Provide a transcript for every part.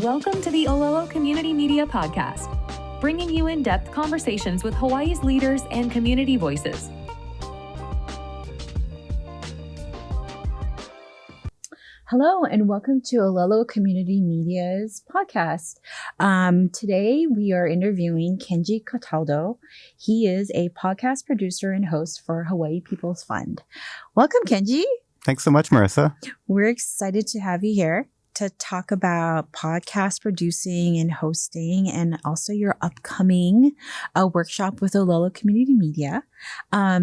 Welcome to the Ōlelo Community Media Podcast, bringing you in-depth conversations with Hawaii's leaders and community voices. Hello, and welcome to Ōlelo Community Media's podcast. Today, we are interviewing Kenji Cataldo. He is a podcast producer and host for Hawaii People's Fund. Welcome, Kenji. Thanks so much, Marissa. We're excited to have you here to talk about podcast producing and hosting, and also your upcoming workshop with Ōlelo Community Media. How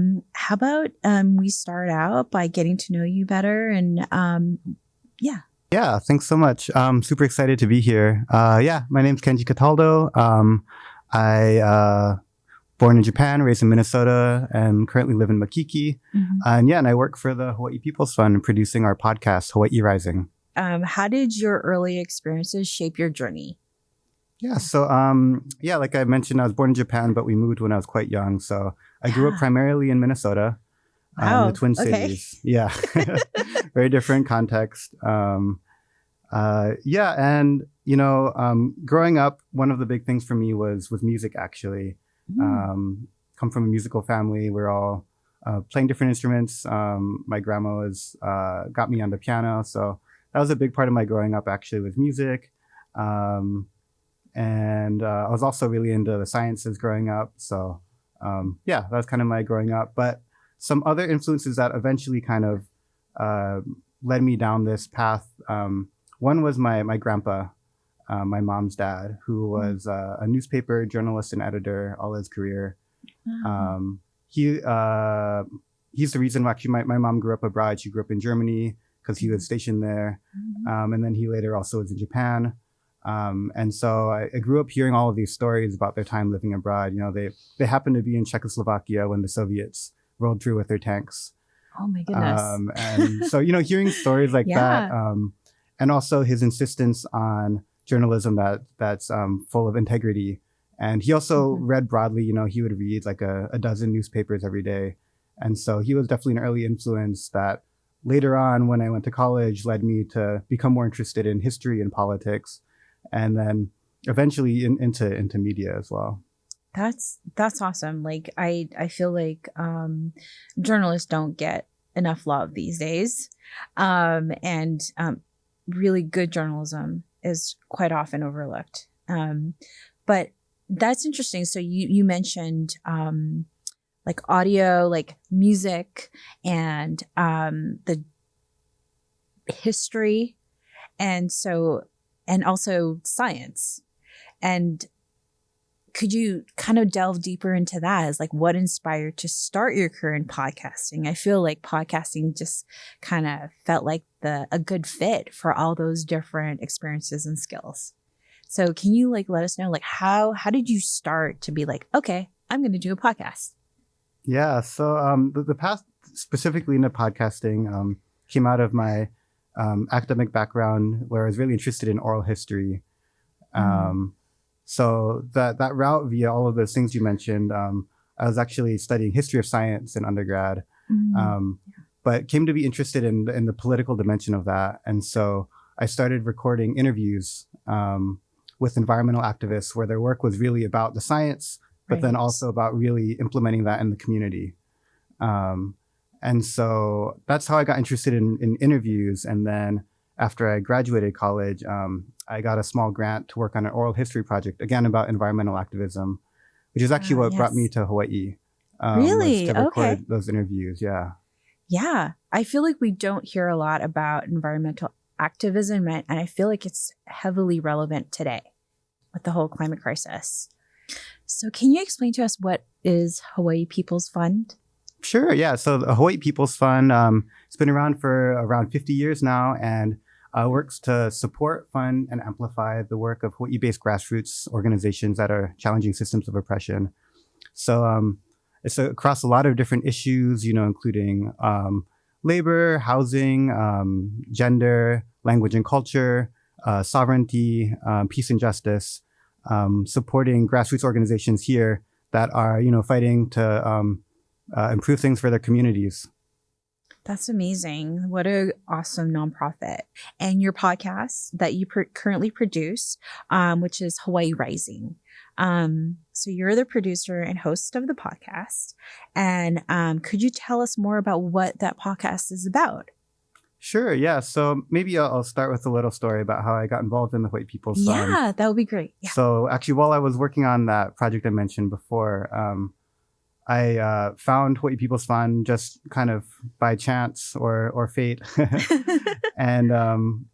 about we start out by getting to know you better and Yeah, thanks so much. I'm super excited to be here. My name's Kenji Cataldo. I born in Japan, raised in Minnesota, and currently live in Makiki. And I work for the Hawaii People's Fund, producing our podcast, Hawaii Rising. How did your early experiences shape your journey? Like I mentioned, I was born in Japan, but we moved when I was quite young. So I grew up primarily in Minnesota, in the Twin Cities. Yeah, very different context. Growing up, one of the big things for me was music, actually. Come from a musical family. We're all playing different instruments. My grandma got me on the piano, so that was a big part of my growing up, actually, with music. I was also really into the sciences growing up. So, that was kind of my growing up. But some other influences that eventually kind of led me down this path. One was my grandpa, my mom's dad, who was a newspaper journalist and editor all his career. He's the reason why actually my mom grew up abroad. She grew up in Germany because he was stationed there. And then he later also was in Japan. And so I grew up hearing all of these stories about their time living abroad. You know, they happened to be in Czechoslovakia when the Soviets rolled through with their tanks. Oh my goodness. And so, hearing stories like that, and also his insistence on journalism that's full of integrity. And he also read broadly. He would read like a dozen newspapers every day. And so he was definitely an early influence that later on, when I went to college, led me to become more interested in history and politics, and then eventually into media as well. That's awesome. Like I feel like journalists don't get enough love these days, and really good journalism is quite often overlooked. But that's interesting. So you mentioned like audio, like music, and the history, and also science. And could you kind of delve deeper into that as like what inspired to start your career in podcasting? I feel like podcasting just kind of felt like a good fit for all those different experiences and skills. So can you like let us know like how did you start to be like, okay, I'm going to do a podcast? Yeah. So the path specifically into podcasting came out of my academic background, where I was really interested in oral history. So that route via all of those things you mentioned, I was actually studying history of science in undergrad, but came to be interested in the political dimension of that. And so I started recording interviews with environmental activists where their work was really about the science, but then also about really implementing that in the community. And so that's how I got interested in interviews. And then after I graduated college, I got a small grant to work on an oral history project, again, about environmental activism, which is actually what brought me to Hawaii. Really? To record those interviews, yeah. Yeah. I feel like we don't hear a lot about environmental activism, and I feel like it's heavily relevant today with the whole climate crisis. So can you explain to us what is Hawaii People's Fund? Sure, yeah. So the Hawaii People's Fund, it's been around for around 50 years now, and works to support, fund, and amplify the work of Hawaii-based grassroots organizations that are challenging systems of oppression. So it's across a lot of different issues, including labor, housing, gender, language and culture, sovereignty, peace and justice, supporting grassroots organizations here that are, fighting to improve things for their communities. That's amazing. What a awesome nonprofit. And your podcast that you currently produce, which is Hawaii Rising. So you're the producer and host of the podcast. And could you tell us more about what that podcast is about? Sure. Yeah. So maybe I'll start with a little story about how I got involved in the Hawaii People's Fund. Yeah, that would be great. Yeah. So actually, while I was working on that project I mentioned before, I found Hawaii People's Fund just kind of by chance or fate, and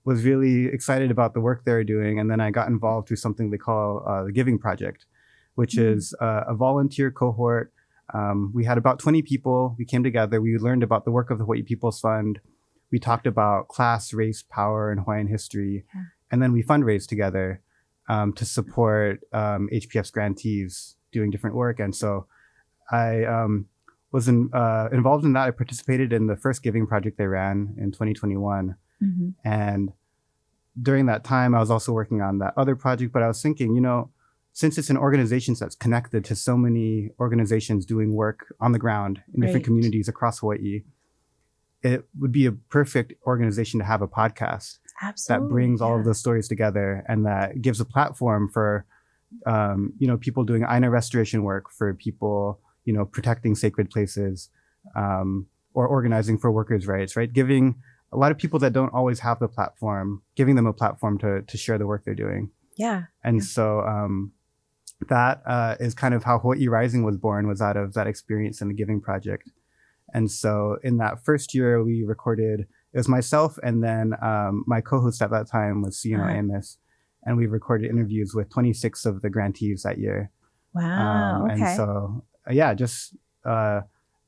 was really excited about the work they were doing. And then I got involved through something they call the Giving Project, which is a volunteer cohort. We had about 20 people. We came together. We learned about the work of the Hawaii People's Fund. We talked about class, race, power, and Hawaiian history. Yeah. And then we fundraised together to support HPF's grantees doing different work. And so I was involved in that. I participated in the first Giving Project they ran in 2021. Mm-hmm. And during that time, I was also working on that other project. But I was thinking, since it's an organization that's connected to so many organizations doing work on the ground in different communities across Hawaii, it would be a perfect organization to have a podcast. Absolutely, that brings all of those stories together and that gives a platform for, people doing Aina restoration work, for people, protecting sacred places, or organizing for workers' rights, right? Giving a lot of people that don't always have the platform, giving them a platform to share the work they're doing. Yeah. And so that is kind of how Hawaii Rising was born, was out of that experience in the Giving Project. And so in that first year, we recorded, it was myself and then my co-host at that time was Siano Amos. And we recorded interviews with 26 of the grantees that year. Wow. Okay. And so,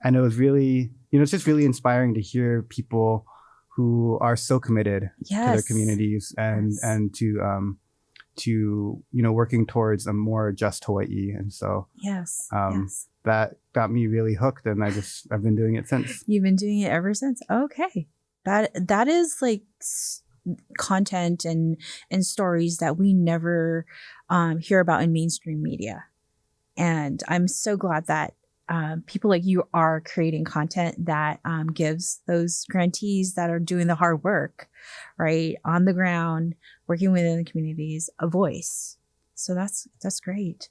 and it was really, it's just really inspiring to hear people who are so committed to their communities and to working towards a more just Hawaii. And so that got me really hooked, and I've been doing it since. You've been doing it ever since. Okay. That is like content and stories that we never hear about in mainstream media. And I'm so glad that people like you are creating content that gives those grantees that are doing the hard work, right, on the ground, working within the communities, a voice. So that's great.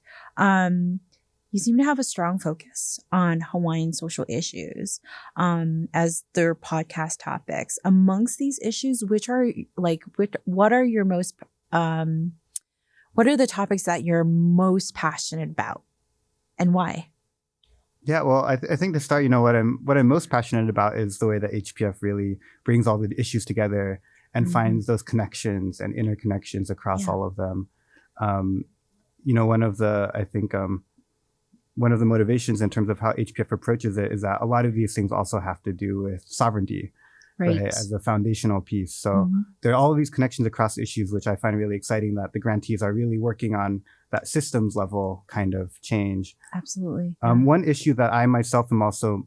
You seem to have a strong focus on Hawaiian social issues as their podcast topics. Amongst these issues, what are your most what are the topics that you're most passionate about, and why? Yeah, well, I think to start, what I'm most passionate about is the way that HPF really brings all the issues together and finds those connections and interconnections across all of them. One of the motivations in terms of how HPF approaches it is that a lot of these things also have to do with sovereignty, right, as a foundational piece. So there are all of these connections across issues, which I find really exciting, that the grantees are really working on that systems level kind of change. Absolutely. One issue that I myself am also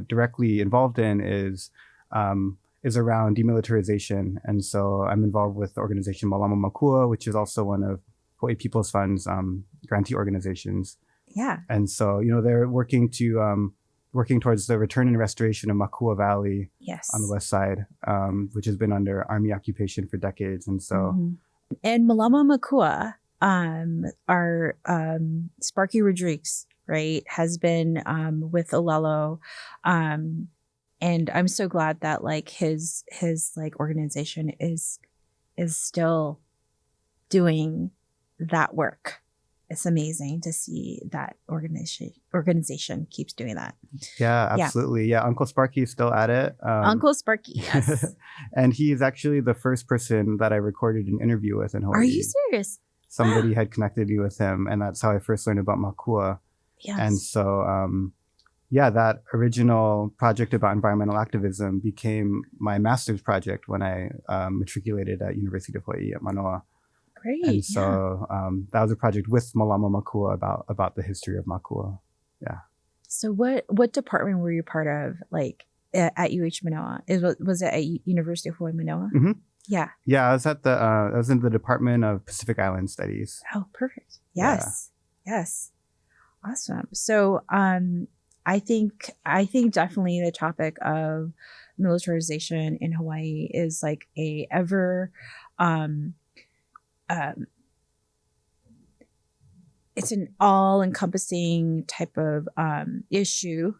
directly involved in is around demilitarization. And so I'm involved with the organization Malama Makua, which is also one of Hawaii People's Fund's grantee organizations. Yeah. And so, they're working towards the return and restoration of Makua Valley on the west side, which has been under Army occupation for decades. And so. And Malama Makua, our Sparky Rodriguez, right, has been with Ōlelo. And I'm so glad that his organization is still doing that work. It's amazing to see that organization keeps doing that. Yeah, absolutely. Yeah, Uncle Sparky is still at it. Uncle Sparky, yes. And he is actually the first person that I recorded an interview with in Hawaii. Are you serious? Somebody had connected me with him, and that's how I first learned about Makua. Yes. And so, that original project about environmental activism became my master's project when I matriculated at University of Hawaii at Manoa. Great. And so that was a project with Malama Makua about the history of Makua. Yeah. So what department were you part of, at UH Manoa? Was it at University of Hawaii Manoa? Mm-hmm. Yeah. Yeah, I was I was in the Department of Pacific Island Studies. Oh, perfect. Yes. Yeah. Yes. Awesome. So I think definitely the topic of militarization in Hawaii is like a ever it's an all-encompassing type of issue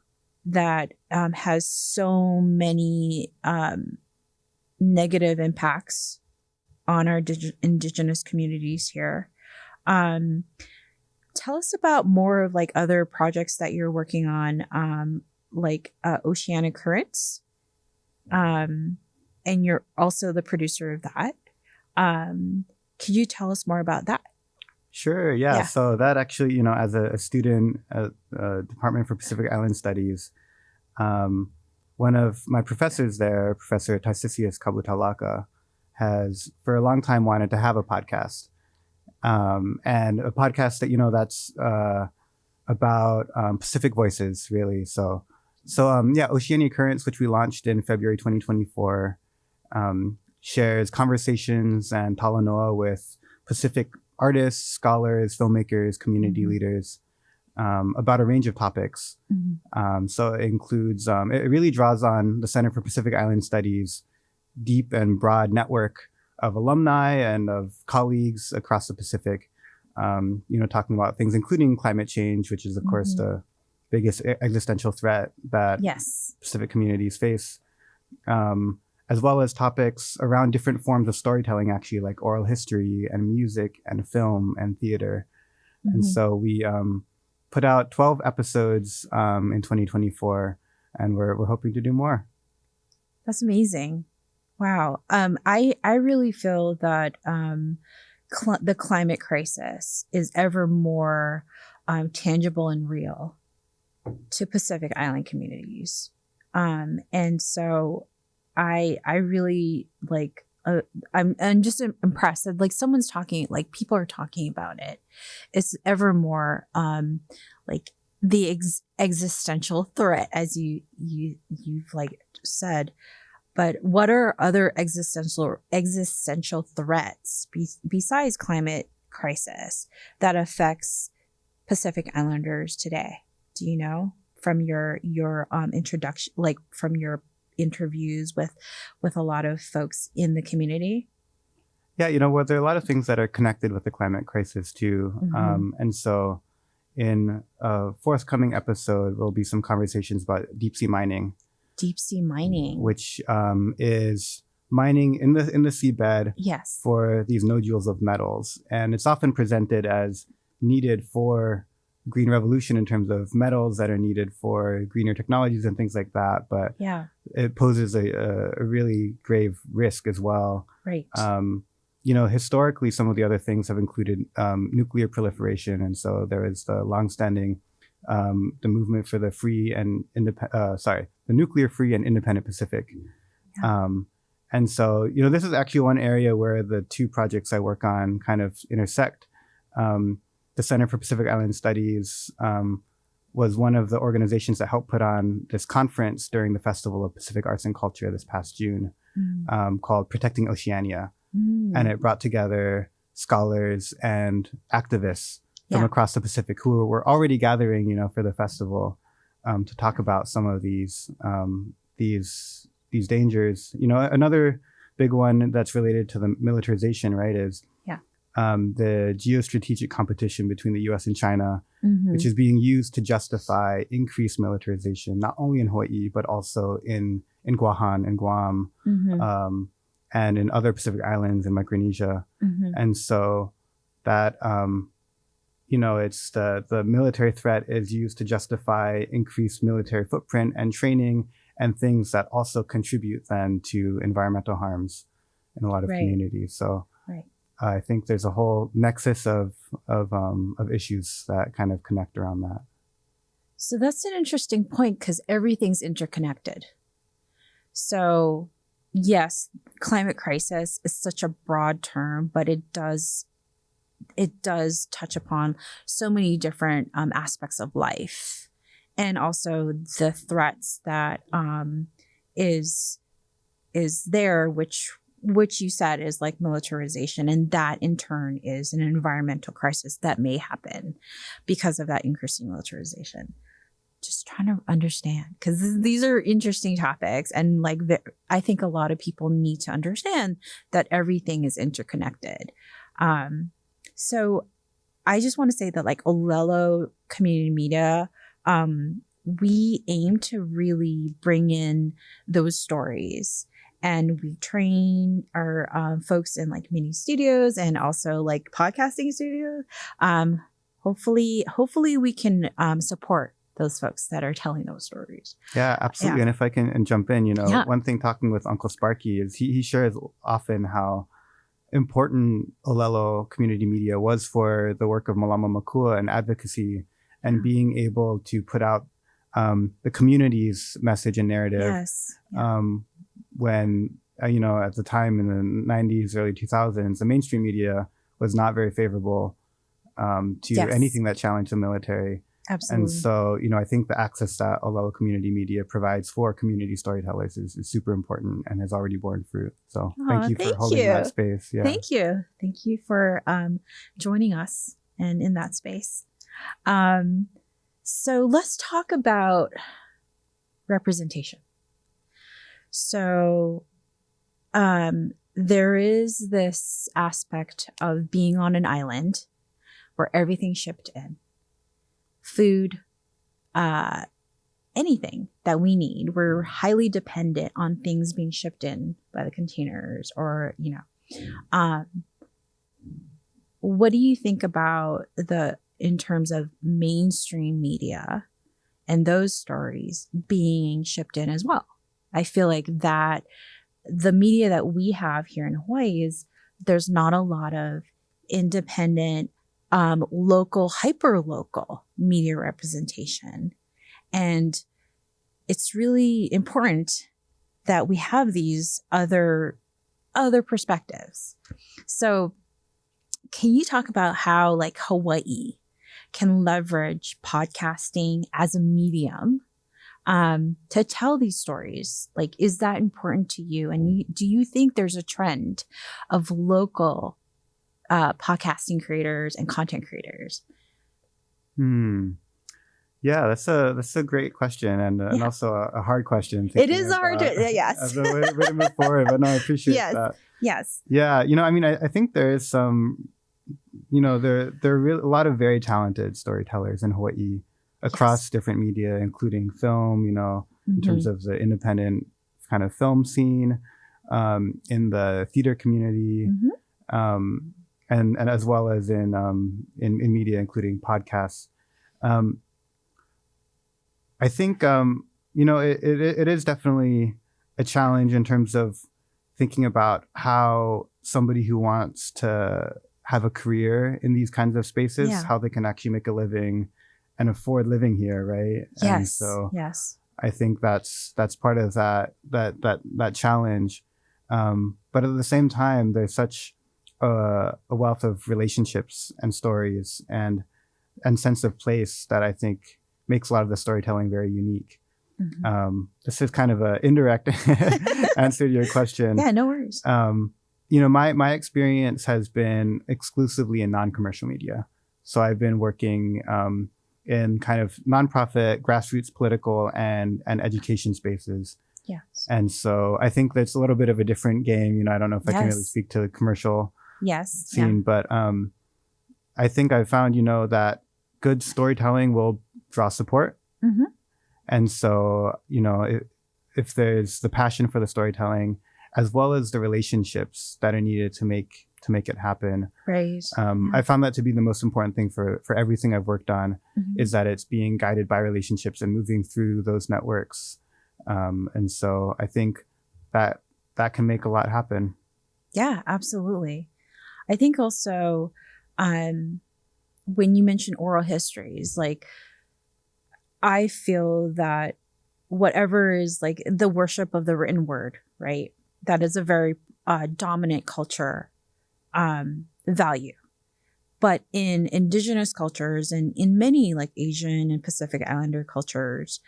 that has so many negative impacts on our indigenous communities here. Tell us about more of like other projects that you're working on, like Oceanic Currents, and you're also the producer of that. Could you tell us more about that? Sure. Yeah. So that actually, as a student at Department for Pacific Island Studies, one of my professors there, Professor Tarsisius Kabutalaka, has for a long time wanted to have a podcast. And a podcast that, that's about Pacific voices, really. So Oceanic Currents, which we launched in February 2024, shares conversations and talanoa with Pacific artists, scholars, filmmakers, community leaders about a range of topics. So it includes, it really draws on the Center for Pacific Island Studies' deep and broad network of alumni and of colleagues across the Pacific, talking about things including climate change, which is, of course, the biggest existential threat that Pacific communities face, as well as topics around different forms of storytelling, actually, like oral history and music and film and theater. And so we put out 12 episodes in 2024, and we're hoping to do more. That's amazing. Wow. I really feel that the climate crisis is ever more tangible and real to Pacific Island communities. And so I really like, I'm just impressed that like someone's talking, like people are talking about it. It's ever more like the existential threat, as you've like said. But what are other existential threats besides climate crisis that affects Pacific Islanders today? Do you know from your introduction, like from your interviews with a lot of folks in the community? Yeah, well, there are a lot of things that are connected with the climate crisis too. And so in a forthcoming episode, there'll be some conversations about deep sea mining. Deep sea mining, which is mining in the seabed for these nodules of metals, and it's often presented as needed for green revolution in terms of metals that are needed for greener technologies and things like that. But it poses a really grave risk as well. Right. Historically, some of the other things have included nuclear proliferation, and so there is the longstanding the movement for the free and the nuclear free and independent Pacific. And so, this is actually one area where the two projects I work on kind of intersect. The Center for Pacific Island Studies was one of the organizations that helped put on this conference during the Festival of Pacific Arts and Culture this past June, called Protecting Oceania. And it brought together scholars and activists from across the Pacific who were already gathering, for the festival, to talk about some of these dangers. Another big one that's related to the militarization, right, is the geostrategic competition between the U.S. and China, which is being used to justify increased militarization, not only in Hawaii but also in Guahan and Guam, and in other Pacific islands in Micronesia. And so that it's the military threat is used to justify increased military footprint and training and things that also contribute then to environmental harms in a lot of communities. So I think there's a whole nexus of issues that kind of connect around that. So that's an interesting point because everything's interconnected. So yes, climate crisis is such a broad term, but it does touch upon so many different aspects of life, and also the threats that is there, which you said is like militarization, and that in turn is an environmental crisis that may happen because of that increasing militarization. just trying to understand, because these are interesting topics, and like I think a lot of people need to understand that everything is interconnected. So I just want to say that like Ōlelo Community Media, we aim to really bring in those stories, and we train our folks in like mini studios and also like podcasting studios. Hopefully we can support those folks that are telling those stories. Yeah, absolutely. Yeah. And if I can jump in, one thing talking with Uncle Sparky is he shares often how important Ōlelo Community Media was for the work of Malama Makua and advocacy, and being able to put out the community's message and narrative. Yes. Yeah. When, at the time in the 90s, early 2000s, the mainstream media was not very favorable to anything that challenged the military. Absolutely. And so, I think the access that Ōlelo Community Media provides for community storytellers is super important and has already borne fruit. So thank you for holding that space. Yeah. Thank you. Thank you for joining us and in that space. So let's talk about representation. So there is this aspect of being on an island where everything's shipped in. Food, anything that we need. We're highly dependent on things being shipped in by the containers, or, what do you think about in terms of mainstream media and those stories being shipped in as well? I feel like that the media that we have here in Hawaii there's not a lot of independent, local, hyper-local media representation. And it's really important that we have these other perspectives. So can you talk about how like Hawaii can leverage podcasting as a medium to tell these stories? Like, is that important to you? And do you think there's a trend of local podcasting creators and content creators? Yeah, that's a great question, and also a hard question. It is a hard yes. As a way to move forward, but no, I appreciate that. Yes. Yeah, I think there is some, there are a lot of very talented storytellers in Hawaii across different media, including film, in terms of the independent kind of film scene, in the theater community, and as well as in media, including podcasts. I think, it is definitely a challenge in terms of thinking about how somebody who wants to have a career in these kinds of spaces, how they can actually make a living and afford living here, right? Yes. And so yes. I think that's part of that challenge. But at the same time, there's such a wealth of relationships and stories and sense of place that I think makes a lot of the storytelling very unique. This is kind of an indirect answer to your question. Yeah, no worries. My experience has been exclusively in non-commercial media. So I've been working in kind of nonprofit, grassroots, political, and education spaces. Yes. And so I think that's a little bit of a different game. I don't know if I can really speak to the commercial scene, but I think I've found, that good storytelling will draw support. And so, if there's the passion for the storytelling, as well as the relationships that are needed to make it happen. Right. I found that to be the most important thing for everything I've worked on, is that it's being guided by relationships and moving through those networks. And so I think that can make a lot happen. Yeah, absolutely. I think also, when you mention oral histories, like, I feel that whatever is like the worship of the written word, right? That is a very dominant culture value. But in indigenous cultures and in many like Asian and Pacific Islander cultures,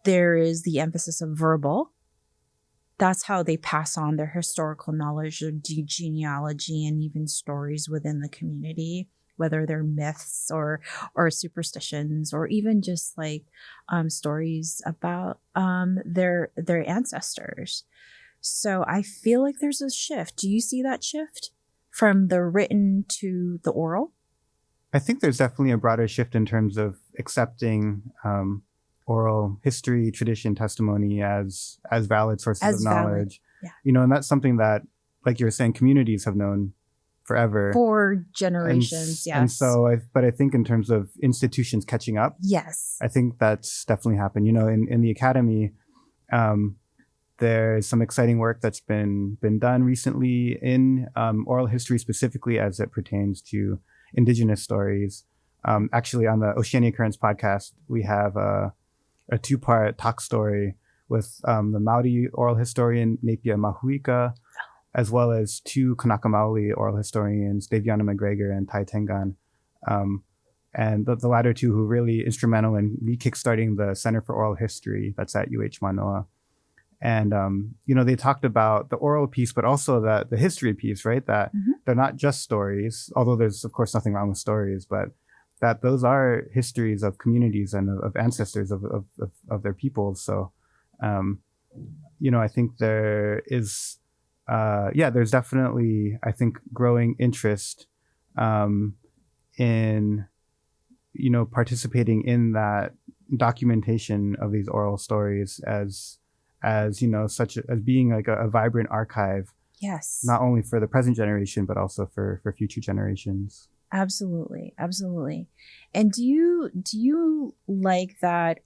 there is the emphasis of verbal. That's how they pass on their historical knowledge of genealogy and even stories within the community, whether they're myths or superstitions, or even just like stories about their ancestors. So I feel like there's a shift. Do you see that shift from the written to the oral? I think there's definitely a broader shift in terms of accepting oral history, tradition, testimony as valid sources of knowledge. Yeah. And that's something that, like you were saying, communities have known forever. For generations, yes. And so, I think in terms of institutions catching up, yes, I think that's definitely happened. In the academy, there's some exciting work that's been done recently in oral history, specifically as it pertains to Indigenous stories. Actually, on the Oceania Currents podcast, we have a 2-part talk story with the Maori oral historian Nepia Mahuika, as well as 2 Kanaka Maoli oral historians, Daviana McGregor and Tai Tengan. And the latter 2 who really instrumental in kickstarting the Center for Oral History that's at UH Manoa. And, they talked about the oral piece, but also the history piece, right? That they're not just stories, although there's, of course, nothing wrong with stories, but that those are histories of communities and of ancestors of their peoples. So, I think there is, there's definitely, I think, growing interest in, participating in that documentation of these oral stories as being like a vibrant archive. Yes. Not only for the present generation, but also for future generations. Absolutely. Absolutely. And do you like that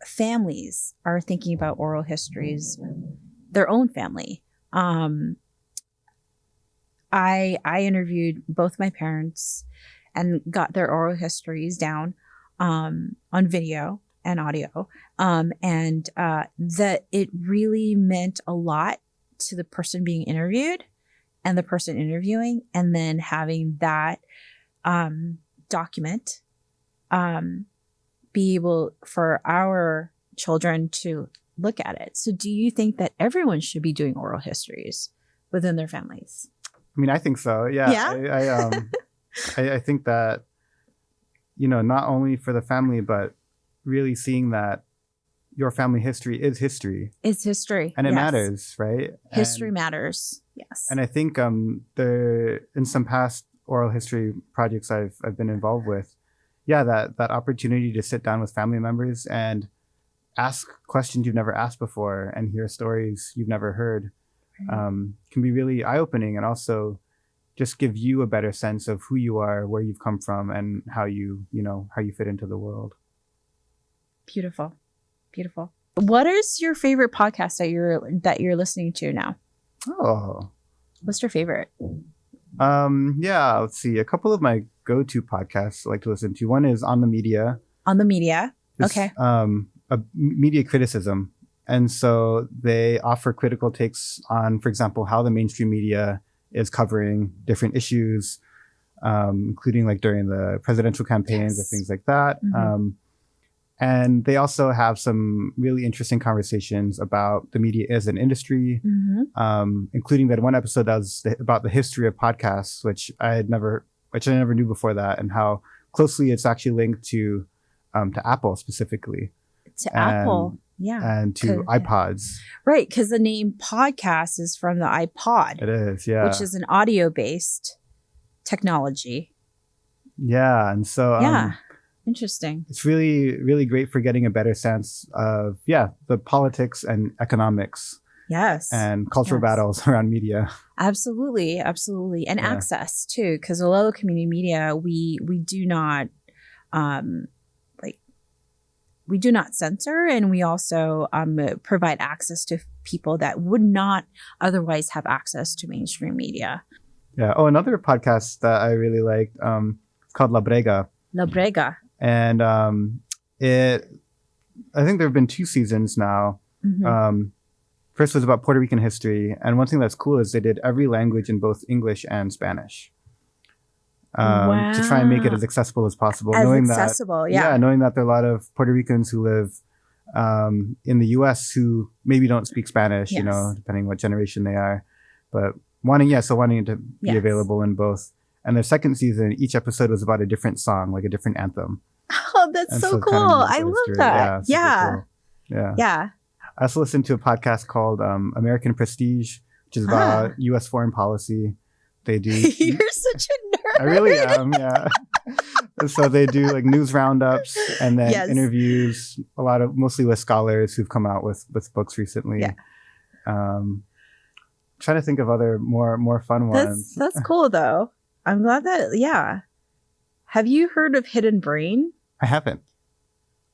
families are thinking about oral histories, their own family? I interviewed both my parents and got their oral histories down on video and audio, and that it really meant a lot to the person being interviewed and the person interviewing, and then having that document be able for our children to look at it. So do you think that everyone should be doing oral histories within their families? I mean, I think so. Yeah. Yeah? I think that, not only for the family, but really seeing that your family history is history. It's history. And it yes. matters, right? History matters. Yes. And I think there, in some past oral history projects I've been involved with, that opportunity to sit down with family members and ask questions you've never asked before and hear stories you've never heard can be really eye-opening, and also just give you a better sense of who you are, where you've come from, and how you fit into the world. Beautiful. Beautiful. What is your favorite podcast that you're listening to now? Oh. What's your favorite? Let's see. A couple of my go-to podcasts I like to listen to. One is On the Media. On the Media. Okay. A media criticism. And so they offer critical takes on, for example, how the mainstream media is covering different issues, including like during the presidential campaigns or things like that. Mm-hmm. And they also have some really interesting conversations about the media as an industry, including that one episode that was about the history of podcasts, which I never knew before that, and how closely it's actually linked to Apple specifically. Apple, yeah. And to iPods. Right, because the name podcast is from the iPod. It is, yeah. Which is an audio-based technology. Yeah, and so... Interesting. It's really, really great for getting a better sense of, the politics and economics. Yes. And cultural battles around media. Absolutely. Absolutely. And access too, because Ōlelo Community Media, we do not, we do not censor, and we also provide access to people that would not otherwise have access to mainstream media. Yeah. Oh, another podcast that I really liked, called La Brega. La Brega. And I think there have been 2 seasons now. Mm-hmm. First was about Puerto Rican history, and one thing that's cool is they did every language in both English and Spanish, to try and make it as accessible as possible. Knowing that there are a lot of Puerto Ricans who live in the U.S. who maybe don't speak Spanish, depending what generation they are, but wanting it to be available in both. And the second season, each episode was about a different song, like a different anthem. Oh, that's And so so cool. kind of I musical love history. that. super Yeah. cool. Yeah. Yeah. I also listened to a podcast called American Prestige, which is about U.S. foreign policy. They do. You're such a nerd. I really am, yeah. So they do like news roundups and then Yes. interviews, mostly with scholars who've come out with books recently. Yeah. Trying to think of other more fun ones. That's cool though. I'm glad that, yeah. Have you heard of Hidden Brain? I haven't.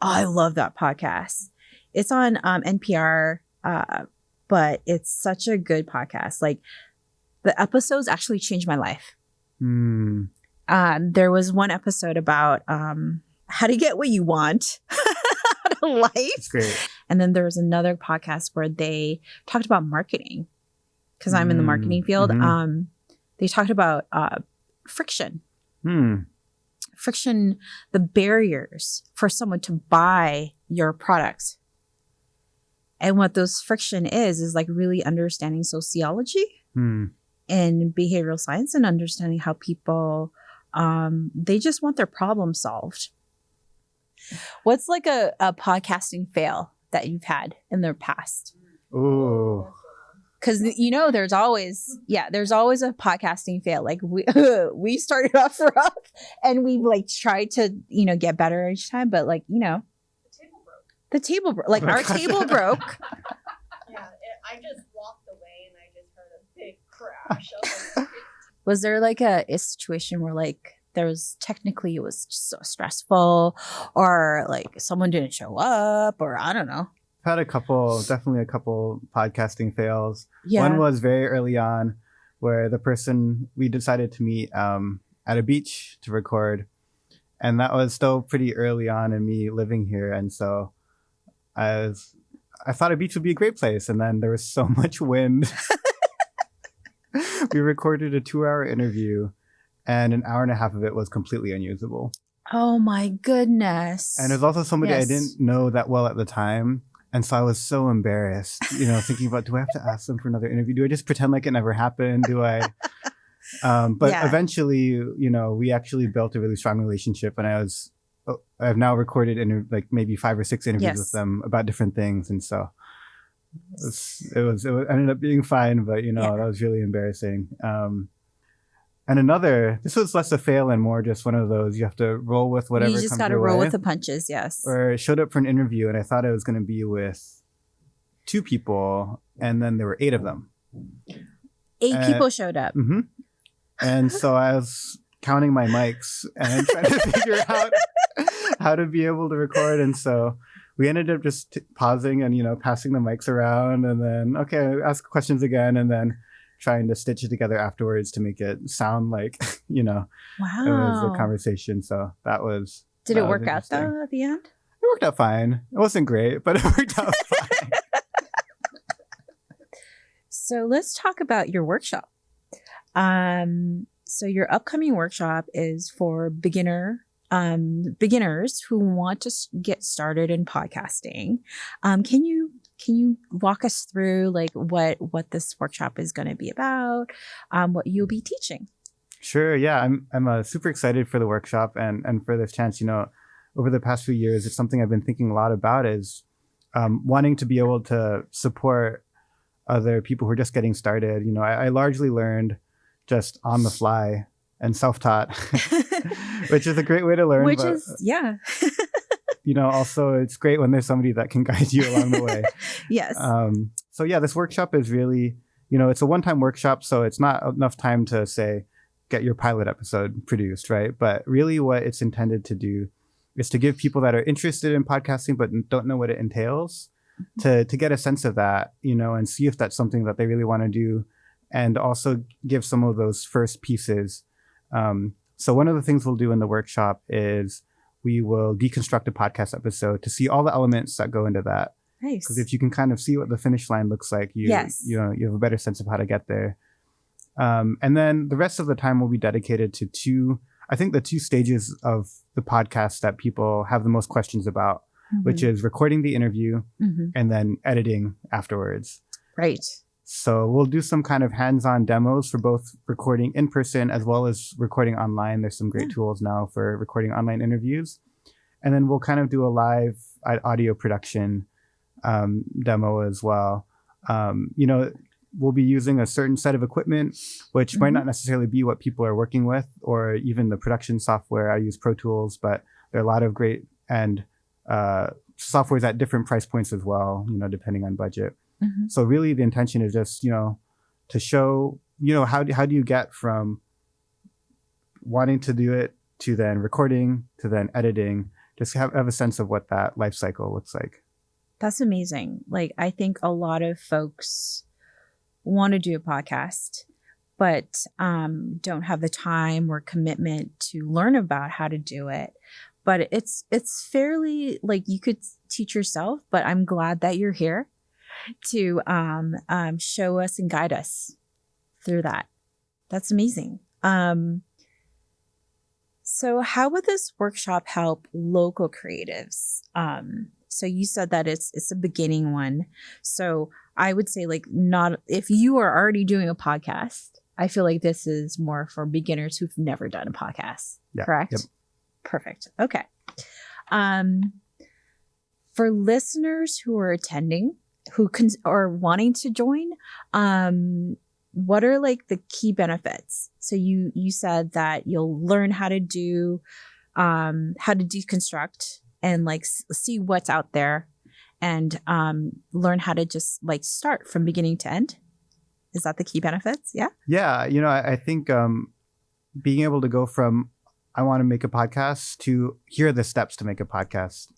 Oh, I love that podcast. It's on NPR, but it's such a good podcast. Like the episodes actually changed my life. There was one episode about how to get what you want out of life. It's great. And then there was another podcast where they talked about marketing because I'm in the marketing field. Mhm. They talked about friction. Hmm. Friction, the barriers for someone to buy your products. And what those friction is like really understanding sociology Hmm. and behavioral science and understanding how people, they just want their problem solved. What's like a podcasting fail that you've had in the past? Ooh. Because there's always a podcasting fail. Like we started off rough and we like tried to get better each time, but like the table broke. Like our table broke. Yeah, I just walked away and I just heard a big crash. I was like, Was there like a situation where like there was technically it was just so stressful, or like someone didn't show up, or I don't know. I've had definitely a couple podcasting fails. Yeah. One was very early on where the person we decided to meet at a beach to record. And that was still pretty early on in me living here. And so I thought a beach would be a great place. And then there was so much wind. We recorded a 2-hour interview and an hour and a half of it was completely unusable. Oh my goodness. And there's also somebody Yes. I didn't know that well at the time. And so I was so embarrassed, thinking about, do I have to ask them for another interview? Do I just pretend like it never happened? Do I? But Yeah. eventually, we actually built a really strong relationship. And I've now recorded maybe 5 or 6 interviews Yes. with them about different things. And so it ended up being fine, but that was really embarrassing. And this was less a fail and more just one of those, you have to roll with whatever you just comes got to your roll way. with the punches. Yes. Or showed up for an interview and I thought I was going to be with 2 people and then there were 8 of them. 8 people showed up. Mm-hmm. And so I was counting my mics and trying to figure out how to be able to record. And so we ended up just pausing and, passing the mics around and then, okay, ask questions again and then trying to stitch it together afterwards to make it sound like, it was Wow. a conversation. So that was. Did that it was work out interesting. though at the end? It worked out fine. It wasn't great, but it worked out fine. So let's talk about your workshop. So your upcoming workshop is for beginners who want to get started in podcasting. Can you walk us through like what this workshop is going to be about, what you'll be teaching? Sure. Yeah, I'm super excited for the workshop and for this chance. Over the past few years, it's something I've been thinking a lot about is wanting to be able to support other people who are just getting started. I largely learned just on the fly and self-taught, which is a great way to learn. Which but, is, yeah. Also it's great when there's somebody that can guide you along the way. Yes. So yeah, this workshop is really, it's a one-time workshop, so it's not enough time to say, get your pilot episode produced, right? But really what it's intended to do is to give people that are interested in podcasting but don't know what it entails to get a sense of that, and see if that's something that they really want to do, and also give some of those first pieces. So one of the things we'll do in the workshop is we will deconstruct a podcast episode to see all the elements that go into that. Nice. Because if you can kind of see what the finish line looks like, you have a better sense of how to get there. And then the rest of the time will be dedicated to the 2 stages of the podcast that people have the most questions about, which is recording the interview and then editing afterwards. Right. So we'll do some kind of hands-on demos for both recording in person as well as recording online. There's some great tools now for recording online interviews. And then we'll kind of do a live audio production demo as well. We'll be using a certain set of equipment, which might not necessarily be what people are working with, or even the production software. I use Pro Tools, but there are a lot of great and softwares at different price points as well, depending on budget. So really the intention is just, to show, how do you get from wanting to do it to then recording to then editing, just have a sense of what that life cycle looks like. That's amazing. Like, I think a lot of folks want to do a podcast, but don't have the time or commitment to learn about how to do it. But it's fairly, like, you could teach yourself, but I'm glad that you're here to show us and guide us through that. That's amazing. So how would this workshop help local creatives? So you said that it's a beginning one. So I would say, like, not if you are already doing a podcast, I feel like this is more for beginners who've never done a podcast. Yeah, correct? Yep. Perfect. Okay. For listeners who are attending, who are wanting to join, what are like the key benefits? So you said that you'll learn how to deconstruct and like see what's out there, and learn how to just like start from beginning to end. Is that the key benefits? Yeah. Yeah. I think being able to go from I want to make a podcast to here are the steps to make a podcast,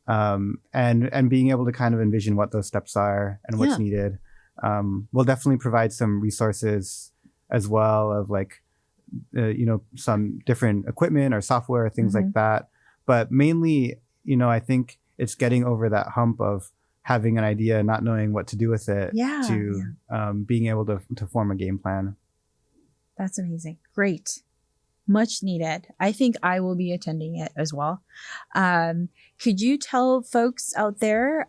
and being able to kind of envision what those steps are and what's needed. We'll definitely provide some resources as well of like, some different equipment or software, things like that. But mainly, I think it's getting over that hump of having an idea, not knowing what to do with it, to being able to form a game plan. That's amazing. Great. Much needed. I think I will be attending it as well. Could you tell folks out there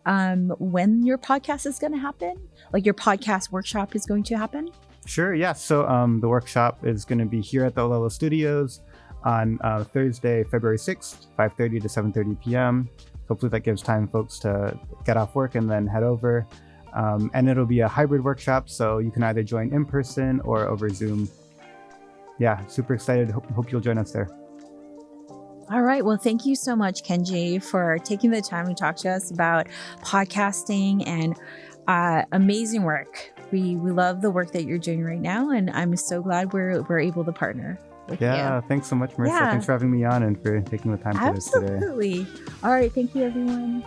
when your podcast is going to happen? Like your podcast workshop is going to happen? Sure. Yeah. So the workshop is going to be here at the Ōlelo Studios on Thursday, February 6th, 5:30 to 7:30 p.m. Hopefully that gives time folks to get off work and then head over. And it'll be a hybrid workshop, so you can either join in person or over Zoom. Yeah, super excited. Hope you'll join us there. All right. Well, thank you so much, Kenji, for taking the time to talk to us about podcasting and amazing work. We love the work that you're doing right now, and I'm so glad we're able to partner with you. Yeah, thanks so much, Marissa. Yeah. Thanks for having me on and for taking the time for this today. Absolutely. All right. Thank you, everyone.